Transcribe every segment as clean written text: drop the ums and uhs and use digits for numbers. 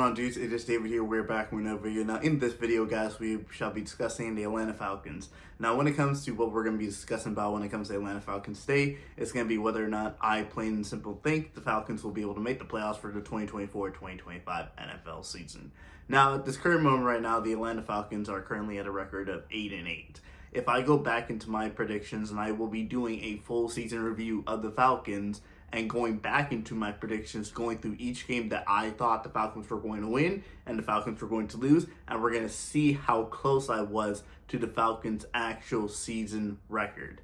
on, dudes? It is David here. We're back with another video. Now, in this video, guys, we shall be discussing the Atlanta Falcons. Now, when it comes to what we're going to be discussing about when it comes to the Atlanta Falcons today, it's going to be whether or not I plain and simple think the Falcons will be able to make the playoffs for the 2024-2025 NFL season. Now, at this current moment right now, the Atlanta Falcons are currently at a record of 8-8. If I go back into my predictions, and I will be doing a full season review of the Falcons, and going back into my predictions, going through each game that I thought the Falcons were going to win and the Falcons were going to lose, and we're going to see how close I was to the Falcons' actual season record.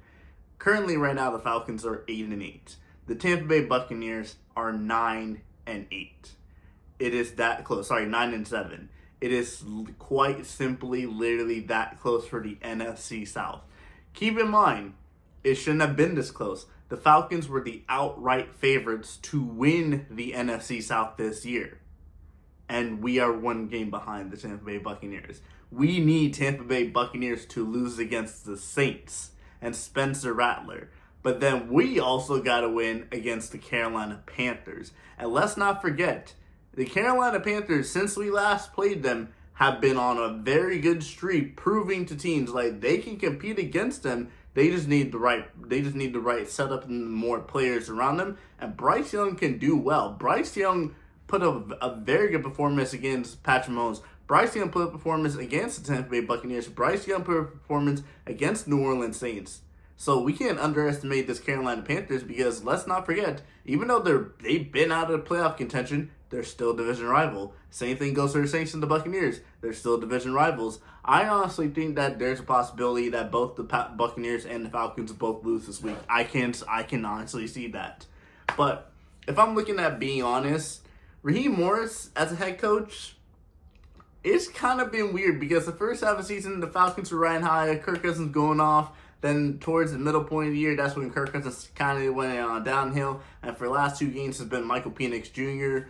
Currently, right now, the Falcons are 8-8. The Tampa Bay Buccaneers are 9-8. It is that close. 9-7. It is quite simply, literally that close for the NFC South. Keep in mind, it shouldn't have been this close. The Falcons were the outright favorites to win the NFC South this year. And we are one game behind the Tampa Bay Buccaneers. We need Tampa Bay Buccaneers to lose against the Saints and Spencer Rattler. But then we also got to win against the Carolina Panthers. And let's not forget, the Carolina Panthers, since we last played them, have been on a very good streak, proving to teams like they can compete against them. They just need the right setup and more players around them. And Bryce Young can do well. Bryce Young put a very good performance against Patrick Mahomes. Bryce Young put a performance against the Tampa Bay Buccaneers. Bryce Young put a performance against New Orleans Saints. So we can't underestimate this Carolina Panthers, because let's not forget, even though they've been out of playoff contention, they're still a division rival. Same thing goes for the Saints and the Buccaneers. They're still division rivals. I honestly think that there's a possibility that both the Buccaneers and the Falcons both lose this week. I can honestly see that. But if I'm looking at being honest, Raheem Morris as a head coach, it's kind of been weird, because the first half of the season, the Falcons were riding high, Kirk Cousins going off. Then towards the middle point of the year, that's when Kirk Cousins kind of went on downhill. And for the last two games has been Michael Penix Jr.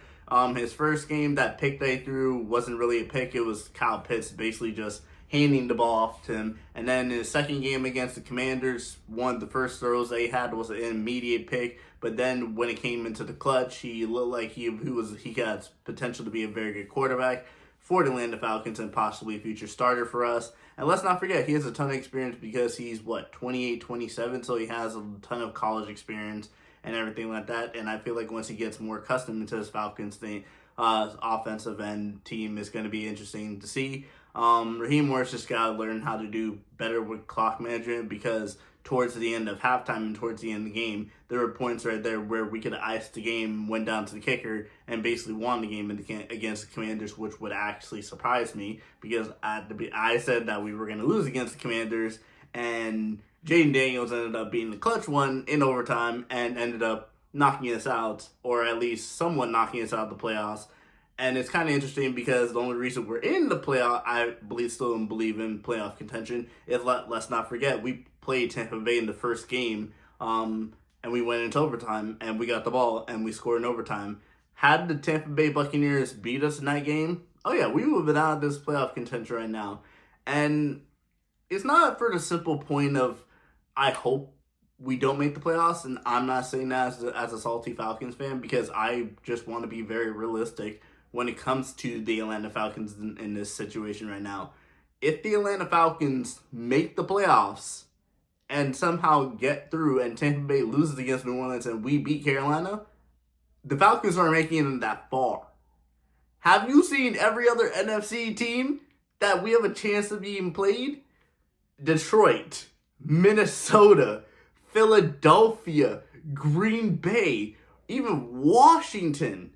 His first game, that pick they threw wasn't really a pick. It was Kyle Pitts basically just handing the ball off to him. And then in his second game against the Commanders, one of the first throws they had was an immediate pick. But then when it came into the clutch, he looked like he got potential to be a very good quarterback for the Atlanta Falcons and possibly a future starter for us. And let's not forget, he has a ton of experience, because he's, 28, 27, so he has a ton of college experience and everything like that. And I feel like once he gets more accustomed to his Falcons thing, offensive end team is going to be interesting to see. Raheem Morris just got to learn how to do better with clock management, because towards the end of halftime and towards the end of the game, there were points right there where we could have iced the game, went down to the kicker, and basically won the game against the Commanders, which would actually surprise me, because I said that we were going to lose against the Commanders, and Jaden Daniels ended up being the clutch one in overtime and ended up knocking us out, or at least somewhat knocking us out of the playoffs. And it's kind of interesting, because the only reason we're in the playoff, I still believe in playoff contention, is let's not forget, we played Tampa Bay in the first game, and we went into overtime, and we got the ball, and we scored in overtime. Had the Tampa Bay Buccaneers beat us in that game, oh yeah, we would have been out of this playoff contention right now. And it's not for the simple point of, I hope we don't make the playoffs, and I'm not saying that as a salty Falcons fan, because I just want to be very realistic when it comes to the Atlanta Falcons in this situation right now. If the Atlanta Falcons make the playoffs and somehow get through, and Tampa Bay loses against New Orleans and we beat Carolina, the Falcons aren't making it that far. Have you seen every other NFC team that we have a chance of being played? Detroit, Minnesota, Philadelphia, Green Bay, even Washington.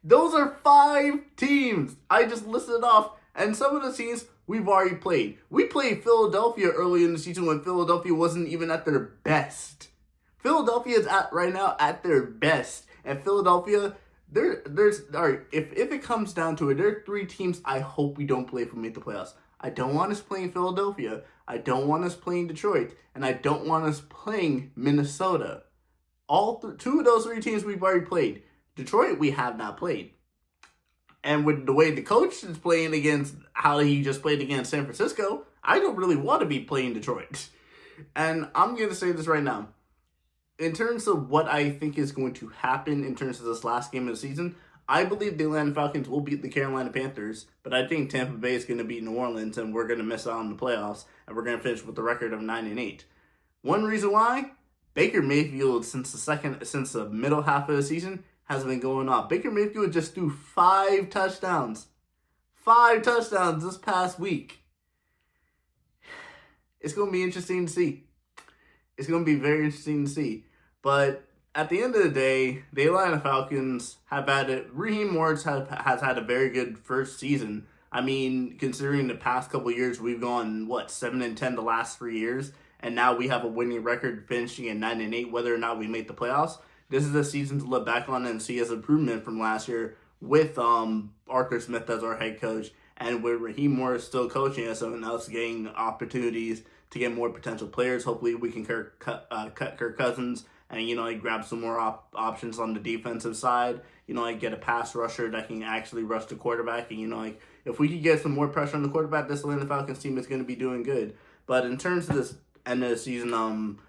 Those are 5 teams I just listed off, and some of the teams we've already played. We played Philadelphia early in the season when Philadelphia wasn't even at their best. Philadelphia is right now at their best, and Philadelphia, if it comes down to it, there are 3 teams I hope we don't play if we make the playoffs. I don't want us playing Philadelphia, I don't want us playing Detroit, and I don't want us playing Minnesota. Two of those 3 teams we've already played. Detroit, we have not played. And with the way the coach is playing against how he just played against San Francisco, I don't really want to be playing Detroit. And I'm going to say this right now. In terms of what I think is going to happen in terms of this last game of the season, I believe the Atlanta Falcons will beat the Carolina Panthers, but I think Tampa Bay is going to beat New Orleans, and we're going to miss out on the playoffs, and we're going to finish with a record of 9-8. One reason why, Baker Mayfield since the middle half of the season has been going off. Baker Mayfield just threw 5 touchdowns. 5 touchdowns this past week. It's going to be interesting to see. It's going to be very interesting to see. But at the end of the day, the Atlanta Falcons have had it. Raheem Morris has had a very good first season. I mean, considering the past couple years, we've gone, 7-10 the last 3 years. And now we have a winning record finishing at 9-8, whether or not we make the playoffs. This is a season to look back on and see as improvement from last year with Arthur Smith as our head coach and with Raheem Morris still coaching us and us getting opportunities to get more potential players. Hopefully we can cut Kirk Cousins and, grab some more options on the defensive side. Get a pass rusher that can actually rush the quarterback. And, if we could get some more pressure on the quarterback, this Atlanta Falcons team is going to be doing good. But in terms of this end of the season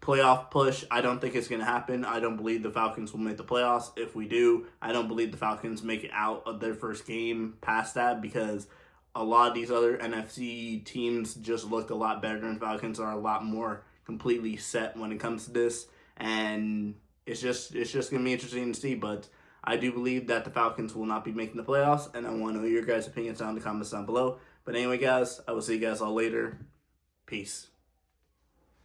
playoff push, I don't think it's going to happen. I don't believe the Falcons will make the playoffs. If we do, I don't believe the Falcons make it out of their first game past that, because a lot of these other NFC teams just look a lot better than Falcons, are a lot more completely set when it comes to this, and it's just going to be interesting to see. But I do believe that the Falcons will not be making the playoffs, and I want to know your guys' opinions down in the comments down below. But anyway, guys, I will see you guys all later. Peace.